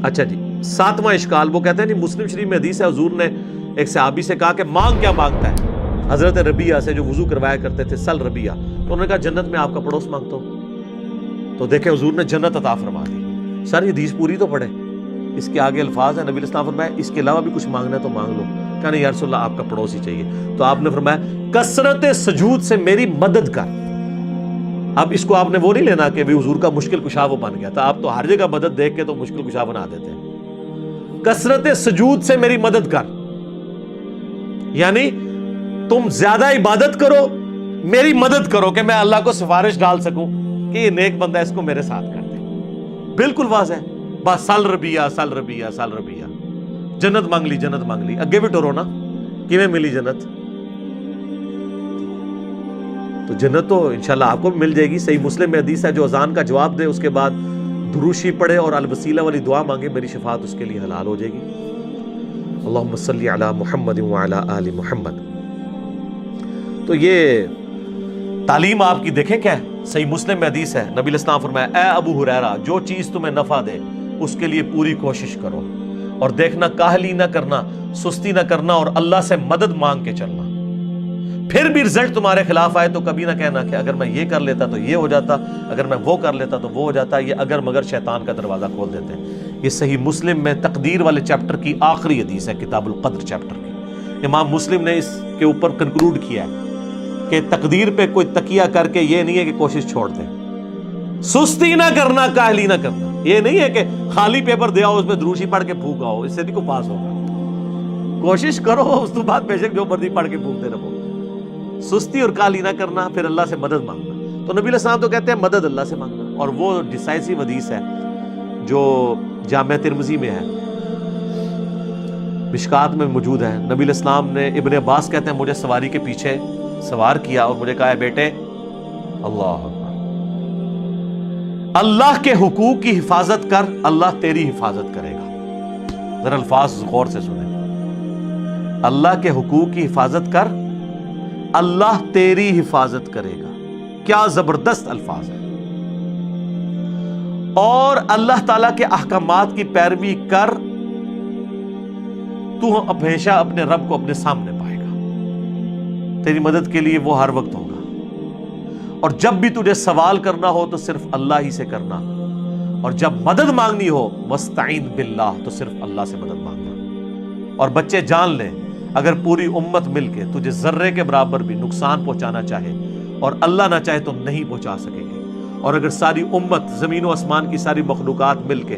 اچھا جی، 7واں اشکال، وہ کہتے ہیں نہیں مسلم شریف میں حدیث ہے حضور نے ایک صحابی سے کہا کہ مانگ کیا مانگتا ہے، حضرت ربیعہ سے جو وضو کروایا کرتے تھے، سل ربیعہ، تو انہوں نے کہا جنت میں آپ کا پڑوس مانگتا ہوں، تو دیکھیں حضور نے جنت عطا فرما دی۔ سر یہ حدیث پوری تو پڑھے، اس کے آگے الفاظ ہیں، نبی علیہ السلام فرمایا اس کے علاوہ بھی کچھ مانگنا ہے تو مانگ لو، کہا نہیں یا رسول اللہ آپ کا پڑوس ہی چاہیے، تو آپ نے فرمایا کثرت سجود سے میری مدد کر۔ اب اس کو آپ نے وہ نہیں لینا کہ بھی حضور کا مشکل کشا وہ بن گیا تھا، آپ تو ہر جگہ مدد دیکھ کے تو مشکل کشا بنا دیتے ہیں۔ کثرت سجود سے میری مدد کر، یعنی تم زیادہ عبادت کرو، میری مدد کرو کہ میں اللہ کو سفارش ڈال سکوں کہ یہ نیک بندہ اس کو میرے ساتھ کر دے۔ بالکل واضح ہے، بس سل ربیعہ سل ربیعہ سل ربیعہ، جنت مانگ لی جنت مانگ لی، اگے بھی ٹورو نا کیویں ملی جنت، تو جنت تو انشاءاللہ آپ کو بھی مل جائے گی۔ صحیح مسلم میں حدیث ہے جو اذان کا جواب دے اس کے بعد دروشی پڑھے اور الوسیلہ والی دعا مانگے، میری شفاعت اس کے لیے حلال ہو جائے گی۔ اللہم صلی علی محمد وعلی آل محمد۔ تو یہ تعلیم آپ کی دیکھیں کیا ہے، صحیح مسلم میں حدیث ہے، نبی علیہ السلام فرمایا اے ابو ہریرہ جو چیز تمہیں نفع دے اس کے لیے پوری کوشش کرو، اور دیکھنا کاہلی نہ کرنا، سستی نہ کرنا، اور اللہ سے مدد مانگ کے چلنا۔ پھر بھی رزلٹ تمہارے خلاف آئے تو کبھی نہ کہنا کہ اگر میں یہ کر لیتا تو یہ ہو جاتا، اگر میں وہ کر لیتا تو وہ ہو جاتا، یہ اگر مگر شیطان کا دروازہ کھول دیتے ہیں۔ یہ صحیح مسلم میں تقدیر والے چیپٹر کی آخری حدیث ہے، کتاب القدر چیپٹر کی۔ امام مسلم نے اس کے اوپر کنکلوڈ کیا ہے کہ تقدیر پہ کوئی تکیہ کر کے یہ نہیں ہے کہ کوشش چھوڑ دیں، سستی نہ کرنا، کاہلی نہ کرنا، یہ نہیں ہے کہ خالی پیپر دیا ہو اس میں دروشی پڑھ کے پھونکا ہو، اس سے نہیں کو پاس ہوگا۔ کوشش کرو، اس کے بعد بے شک جو مرضی پڑھ کے پھونکتے رہو، سستی اور کاہلی نہ کرنا، پھر اللہ سے مدد مانگنا۔ تو نبی علیہ السلام تو کہتے ہیں مدد اللہ سے مانگنا، اور وہ ڈیسائسو حدیث ہے جو جامع ترمذی میں ہے، مشکات میں موجود ہے۔ نبی علیہ السلام نے، ابن عباس کہتے ہیں مجھے سواری کے پیچھے سوار کیا اور مجھے کہا ہے بیٹے اللہ اکبر، اللہ کے حقوق کی حفاظت کر، اللہ تیری حفاظت کرے گا۔ ذرا الفاظ غور سے سنیں، اللہ کے حقوق کی حفاظت کر، اللہ تیری حفاظت کرے گا، کیا زبردست الفاظ ہے۔ اور اللہ تعالیٰ کے احکامات کی پیروی کر، تو ہمیشہ اپنے رب کو اپنے سامنے پائے گا، تیری مدد کے لیے وہ ہر وقت ہوگا، اور جب بھی تجھے سوال کرنا ہو تو صرف اللہ ہی سے کرنا، اور جب مدد مانگنی ہو وَاسْتَعِنْ بِاللَّهِ تو صرف اللہ سے مدد مانگنا۔ اور بچے جان لیں اگر پوری امت مل کے تجھے ذرے کے برابر بھی نقصان پہنچانا چاہے اور اللہ نہ چاہے تو نہیں پہنچا سکیں گے، اور اگر ساری امت زمین و آسمان کی ساری مخلوقات مل کے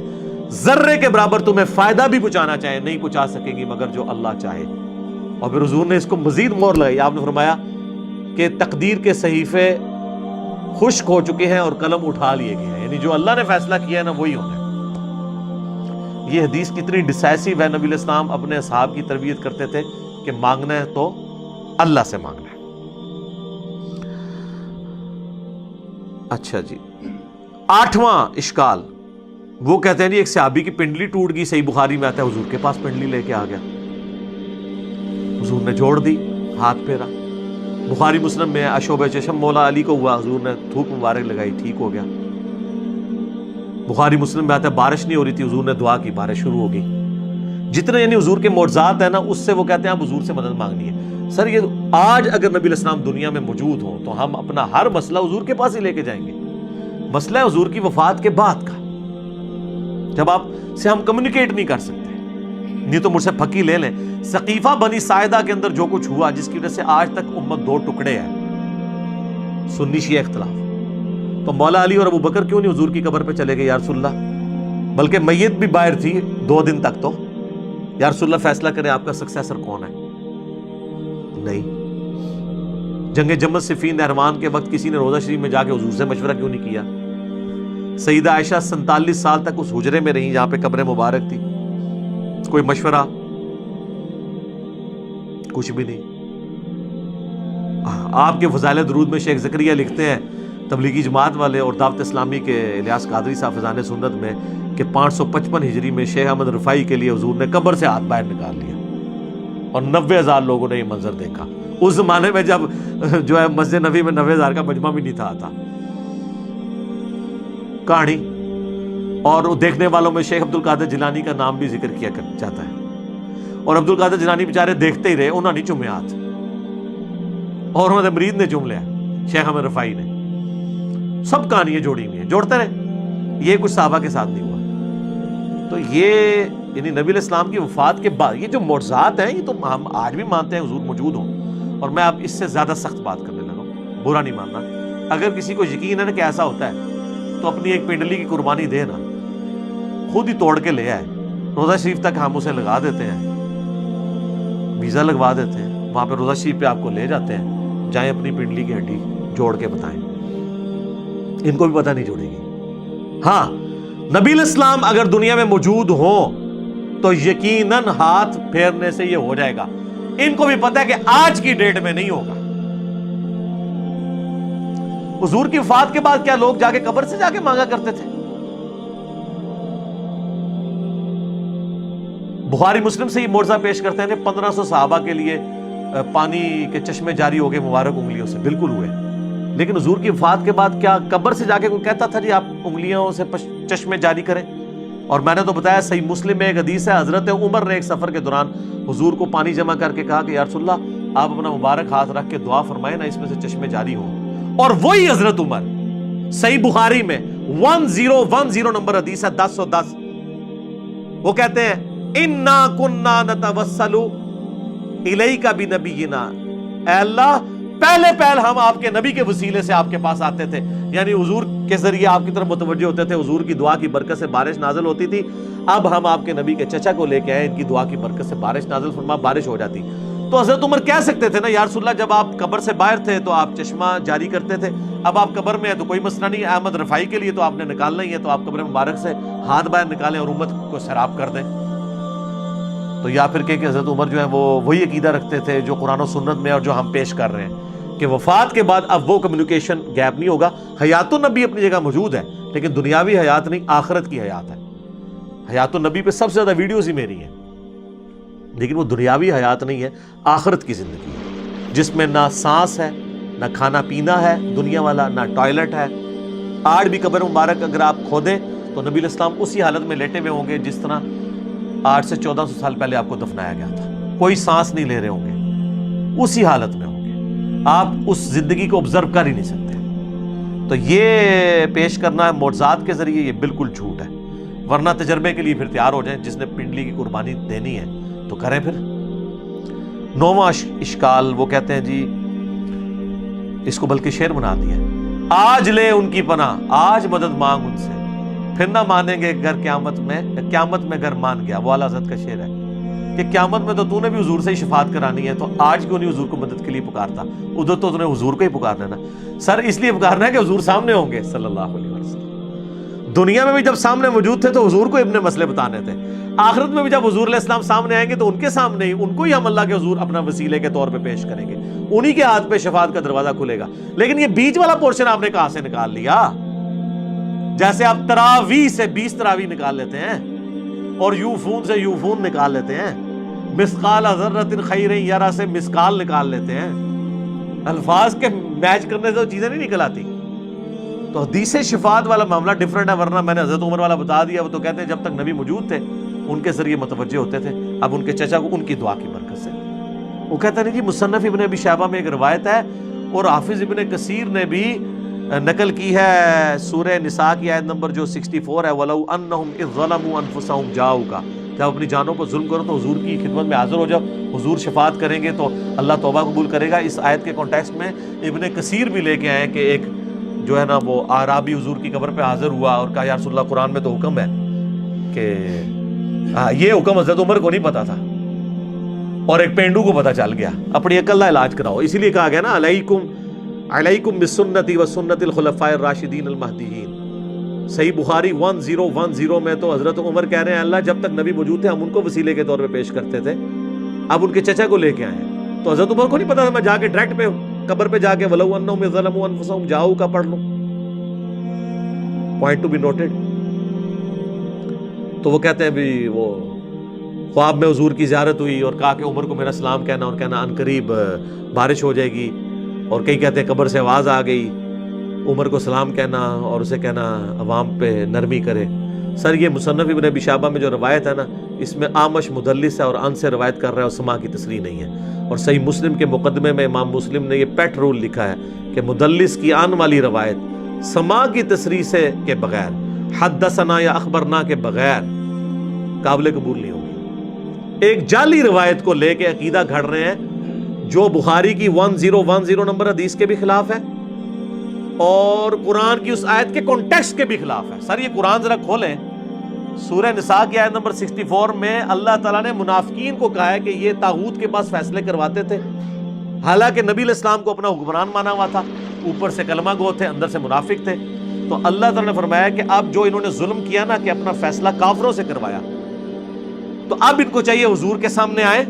ذرے کے برابر تمہیں فائدہ بھی پہنچانا چاہے نہیں پہنچا سکیں گی مگر جو اللہ چاہے۔ اور پھر حضور نے اس کو مزید مور لگائی، آپ نے فرمایا کہ تقدیر کے صحیفے خشک ہو چکے ہیں اور قلم اٹھا لیے گئے ہیں، یعنی جو اللہ نے فیصلہ کیا ہے نا وہی ہونا ہے۔ یہ حدیث کتنی ڈیسائسو ہے، نبی علیہ السلام اپنے اصحاب کی تربیت کرتے تھے کہ مانگنا ہے تو اللہ سے مانگنا ہے۔ اچھا جی، 8واں اشکال، وہ کہتے ہیں جی ایک صحابی کی پنڈلی ٹوٹ گئی، صحیح بخاری میں آتا ہے حضور کے پاس پنڈلی لے کے آ گیا، حضور نے جوڑ دی، ہاتھ پھیرا۔ بخاری مسلم میں اشوب چشم مولا علی کو ہوا، حضور نے تھوک مبارک لگائی، ٹھیک ہو گیا۔ بخاری مسلم میں آتا ہے بارش نہیں ہو رہی تھی، حضور نے دعا کی، بارش شروع ہو گئی۔ جتنے یعنی حضور کے معجزات ہیں نا اس سے وہ کہتے ہیں آپ حضور سے مدد مانگنی ہے۔ سر یہ آج اگر نبی علیہ السلام دنیا میں موجود ہوں تو ہم اپنا ہر مسئلہ حضور کے پاس ہی لے کے جائیں گے۔ مسئلہ ہے حضور کی وفات کے بعد کا، جب آپ سے ہم کمیونیکیٹ نہیں کر سکتے، نہیں تو مجھ سے پھکی لے لیں۔ سقیفہ بنی ساعدہ کے اندر جو کچھ ہوا جس کی وجہ سے آج تک امت دو ٹکڑے ہیں، سنی شیعہ اختلاف، تو مولا علی اور ابو بکر کیوں نہیں حضور کی قبر پہ چلے گئے یا رسول اللہ؟ بلکہ میت بھی باہر تھی 2 دن تک، تو یا رسول اللہ فیصلہ کریں آپ کا سکسیسر کون ہے؟ نہیں۔ جنگ جمل صفین نہروان کے وقت کسی نے روضہ شریف میں جا کے حضور سے مشورہ کیوں نہیں کیا؟ سیدہ عائشہ 47 سال تک اس حجرے میں رہیں جہاں پہ قبر مبارک تھی، کوئی مشورہ کچھ بھی نہیں۔ آپ کے فضائل درود میں شیخ زکریا لکھتے ہیں، تبلیغی جماعت والے اور دعوت اسلامی کے الیاس قادری صاحب فضائل سنت میں، کہ 555 ہجری میں شیخ احمد رفاعی کے لیے حضور نے قبر سے ہاتھ باہر نکال لیا، اور 90,000 لوگوں نے یہ منظر دیکھا۔ اس زمانے میں جب جو ہے مسجد نبوی میں 90,000 کا مجمع بھی نہیں تھا آتا۔ کہانی اور دیکھنے والوں میں شیخ عبد القادر جیلانی کا نام بھی ذکر کیا جاتا ہے. اور عبد القادر جیلانی بیچارے دیکھتے ہی رہے, انہوں نے چومے ہاتھ, اور انہوں نے مرید نے چوم لیا, شیخ احمد رفاعی نے. سب کہانیاں جوڑی ہوئی ہیں, جوڑتے رہے. یہ کچھ صحابہ کے ساتھ نہیں ہوا. تو یہ یعنی نبی علیہ السلام کی وفات کے بعد یہ جو معجزات ہیں, یہ تو ہم آج بھی مانتے ہیں حضور موجود ہوں. اور میں اب اس سے زیادہ سخت بات کرنے لگا ہوں, برا نہیں ماننا. اگر کسی کو یقین ہے نا کہ ایسا ہوتا ہے تو اپنی ایک پنڈلی کی قربانی دے نا, خود ہی توڑ کے لے آئے. روزہ شریف تک ہم اسے لگا دیتے ہیں, ویزا لگوا دیتے ہیں, وہاں پہ روزہ شریف پہ آپ کو لے جاتے ہیں, جائیں اپنی پنڈلی کی ہڈی جوڑ کے بتائیں. ان کو بھی پتہ نہیں جوڑے گی. ہاں نبی علیہ السلام اگر دنیا میں موجود ہوں تو یقیناً ہاتھ پھیرنے سے یہ ہو جائے گا. ان کو بھی پتہ ہے کہ آج کی ڈیٹ میں نہیں ہوگا. حضور کی وفات کے بعد کیا لوگ جا کے قبر سے جا کے مانگا کرتے تھے؟ بخاری مسلم سے یہ معجزہ پیش کرتے ہیں کہ 1500 صحابہ کے لیے پانی کے چشمے جاری ہو گئے مبارک انگلیوں سے, بالکل ہوئے. لیکن حضور کی وفات کے بعد کیا قبر سے جا کے کوئی کہتا تھا جی آپ انگلیوں سے چشمے جاری کریں؟ اور میں نے تو بتایا صحیح مسلم میں ایک حدیث ہے, حضرت عمر نے ایک سفر کے دوران حضور کو پانی جمع کر کے کہا کہ یا رسول اللہ آپ اپنا مبارک ہاتھ رکھ کے دعا فرمائیں نا, اس میں سے چشمے جاری ہوں. اور وہی حضرت عمر, صحیح بخاری میں 1010 نمبر حدیث ہے, 1010, وہ کہتے ہیں اِنَّا كُنَّا نَتَوَسَّلُ إِلَيْكَ بِنَبِيِّنَا, اے اللہ پہلے ہم آپ کے نبی کے وسیلے سے آپ کے پاس آتے تھے, یعنی حضور کے ذریعے آپ کی طرف متوجہ ہوتے تھے. حضور کی دعا کی برکت سے بارش نازل ہوتی تھی. اب ہم آپ کے نبی کے چچا کو لے کے آئے, ان کی دعا کی برکت سے بارش نازل فرما, بارش ہو جاتی. تو حضرت عمر کہہ سکتے تھے نا یا رسول اللہ جب آپ قبر سے باہر تھے تو آپ چشمہ جاری کرتے تھے, اب آپ قبر میں ہیں تو کوئی مسئلہ نہیں. احمد رفاعی کے لیے تو آپ نے نکالنا ہی ہے, تو آپ قبر مبارک سے ہاتھ باہر نکالیں اور امت کو سیراب کر دیں. تو یا پھر کہ حضرت عمر جو ہے وہ وہی عقیدہ رکھتے تھے جو قرآن و سنت میں اور جو ہم پیش کر رہے ہیں کہ وفات کے بعد اب وہ کمیونیکیشن گیپ نہیں ہوگا. حیات النبی اپنی جگہ موجود ہے, لیکن دنیاوی حیات نہیں, آخرت کی حیات ہے. حیات النبی پہ سب سے زیادہ ویڈیوز ہی میری ہیں, لیکن وہ دنیاوی حیات نہیں ہے, آخرت کی زندگی ہے جس میں نہ سانس ہے, نہ کھانا پینا ہے دنیا والا, نہ ٹوائلٹ ہے. آج بھی قبر مبارک اگر آپ کھودیں تو نبی علیہ السلام اسی حالت میں لیٹے ہوئے ہوں گے جس طرح 800 سے 1400 سال پہلے آپ کو دفنایا گیا تھا. کوئی سانس نہیں لے رہے ہوں گے, اسی حالت میں ہوں گے. آپ اس زندگی کو آبزرو کر ہی نہیں سکتے. تو یہ پیش کرنا ہے معجزات کے ذریعے, یہ بالکل جھوٹ ہے. ورنہ تجربے کے لیے پھر تیار ہو جائیں, جس نے پنڈلی کی قربانی دینی ہے تو کریں. پھر 9واں اشکال وہ کہتے ہیں جی اس کو بلکہ شعر بنا دیا, آج لے ان کی پناہ, آج مدد مانگ ان سے, پھر نہ مانیں گے گر قیامت میں گر مان گیا. وہ اعلیٰ حضرت کا شعر ہے کہ قیامت میں تو نے بھی حضور سے ہی شفاعت کرانی ہے, تو آج کیوں نہیں حضور کو مدد کے لیے پکارتا؟ ادھر تو نے حضور کو ہی پکارنا ہے نا سر, اس لیے پکارنا ہے کہ حضور سامنے ہوں گے صلی اللہ علیہ وسلم. دنیا میں بھی جب سامنے موجود تھے تو حضور کو اپنے مسئلے بتانے تھے, آخرت میں بھی جب حضور علیہ السلام سامنے آئیں گے تو ان کے سامنے ہی ان کو ہی ہم اللہ کے حضور اپنا وسیلے کے طور پہ پیش کریں گے, انہی کے ہاتھ پہ شفاعت کا دروازہ کھلے گا. لیکن یہ بیچ والا پورشن آپ نے کہاں سے نکال لیا؟ جیسے آپ تراویح سے 20 تراویح نکال لیتے ہیں اور یوفون سے یوفون نکال لیتے ہیں, مسقال ذرۃ خیر یرا سے مسقال نکال لیتے ہیں. الفاظ کے میچ کرنے سے وہ چیزیں نہیں نکل آتی. تو حدیث شفاعت والا معاملہ ڈیفرنٹ ہے. ورنہ میں نے حضرت عمر والا بتا دیا, وہ تو کہتے ہیں جب تک نبی موجود تھے ان کے ذریعے متوجہ ہوتے تھے, اب ان کے چچا کو ان کی دعا کی برکت سے. وہ کہتے ہیں جی مصنف ابن ابی شیبہ میں ایک روایت ہے اور حافظ ابن کثیر نے بھی نقل کی ہے سورہ نساء کی آیت نمبر جو 64 ہے, وَلَوْ أَنَّهُمْ إِذْ ظَلَمُوا أَنفُسَهُمْ جَاءُوكَ, جب اپنی جانوں پر ظلم کرو تو حضور کی خدمت میں حاضر ہو جاؤ, حضور شفاعت کریں گے تو اللہ توبہ قبول کرے گا. اس آیت کے کانٹیکسٹ میں ابن کثیر بھی لے کے آئے کہ ایک جو ہے نا وہ اعرابی حضور کی قبر پہ حاضر ہوا اور کہا یا رسول اللہ قرآن میں تو حکم ہے کہ یہ حکم حضرت عمر کو نہیں پتا تھا اور ایک پینڈو کو پتا چل گیا, اپنی عقل کا علاج کراؤ. اسی لیے کہا گیا نا علیکم بسنتی وسنت الخلفاء الراشدین المہدیین. صحیح بخاری 1010 میں تو حضرت عمر کہہ رہے ہیں اللہ جب تک نبی موجود تھے ہم ان کو وسیلے کے طور پہ پیش کرتے تھے, اب ان کے چچا کو لے کے آئے ہیں. تو حضرت عمر کو نہیں پتا تھا میں جا کے ڈائریکٹ پہ قبر پہ جا کے وَلَوْ أَنَّهُمْ إِذْ ظَلَمُوا أَنفُسَهُمْ جَاءُوكَ کا پڑھ لوں. Point to be noted. تو وہ کہتے ہیں بھی وہ خواب میں حضور کی زیارت ہوئی اور کہا کہ عمر کو میرا سلام کہنا اور کہنا ان قریب بارش ہو جائے گی, اور کئی کہتے ہیں قبر سے آواز آ گئی, عمر کو سلام کہنا اور اسے کہنا عوام پہ نرمی کرے. سر یہ مصنف ابن ابی شیبہ میں جو روایت ہے نا، اس میں آمش مدلس ہے اور ان سے روایت کر رہا ہے اور سما کی تصریح نہیں ہے. اور صحیح مسلم کے مقدمے میں امام مسلم نے یہ پیٹ رول لکھا ہے کہ مدلس کی آن والی روایت سما کی تصریح سے کے بغیر، حدثنا یا اخبرنا کے بغیر قابل قبول نہیں ہوگی. ایک جعلی روایت کو لے کے عقیدہ گھڑ رہے ہیں جو بخاری کی 1010 نمبر حدیث کے بھی خلاف ہے اور قرآن کی اس آیت کے کانٹیکسٹ کے بھی خلاف ہے. سر یہ قرآن ذرا کھولیں، سورہ نساء کی آیت نمبر 64 میں اللہ تعالیٰ نے منافقین کو کہا ہے کہ یہ طاغوت کے پاس فیصلے کرواتے تھے، حالانکہ نبی علیہ السلام کو اپنا حکمران مانا ہوا تھا، اوپر سے کلمہ گو تھے، اندر سے منافق تھے. تو اللہ تعالیٰ نے فرمایا کہ اب جو انہوں نے ظلم کیا نا کہ اپنا فیصلہ کافروں سے کروایا، تو اب ان کو چاہیے حضور کے سامنے آئے،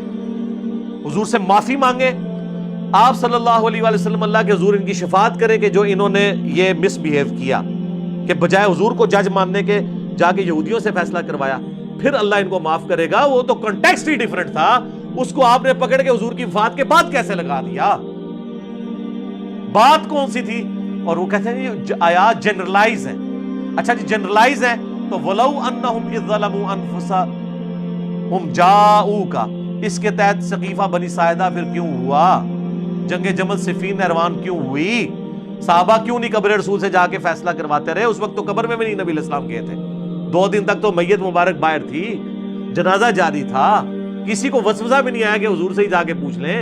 حضور سے معافی مانگے، آپ صلی اللہ علیہ وآلہ وسلم اللہ کے حضور ان کی شفاعت کرے کہ جو انہوں نے یہ مس بیہیو کیا کہ بجائے حضور کو جج ماننے کے جا کے یہودیوں سے فیصلہ کروایا، پھر اللہ ان کو معاف کرے گا. وہ تو کنٹیکسٹ ہی ڈیفرنٹ تھا، اس کو آپ نے پکڑ کے حضور کی وفات کے بعد کیسے لگا دیا؟ بات کون سی تھی؟ اور وہ کہتے ہیں یہ آیات جنرلائز ہیں. اچھا جی جنرلائز ہیں تو وَلَوْ أَنَّهُمْ إِذْ ظَلَمُوا أَنفُسَهُمْ جَاءُوكَ، اس کے تحت سقیفہ بنی ساعدہ پھر کیوں ہوا؟ جنگ جمل صفین نہروان کیوں ہوئی؟ صحابہ کیوں نہیں قبر رسول سے جا کے فیصلہ کرواتے رہے؟ اس وقت تو قبر میں بھی نہیں نبی علیہ السلام گئے تھے، 2 دن تک تو میت مبارک باہر تھی، جنازہ جاری تھا، کسی کو وسوسہ بھی نہیں آیا کہ حضور سے ہی جا کے پوچھ لیں،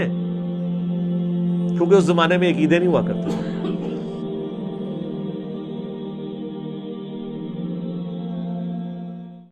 کیونکہ اس زمانے میں عقیدے نہیں ہوا کرتے.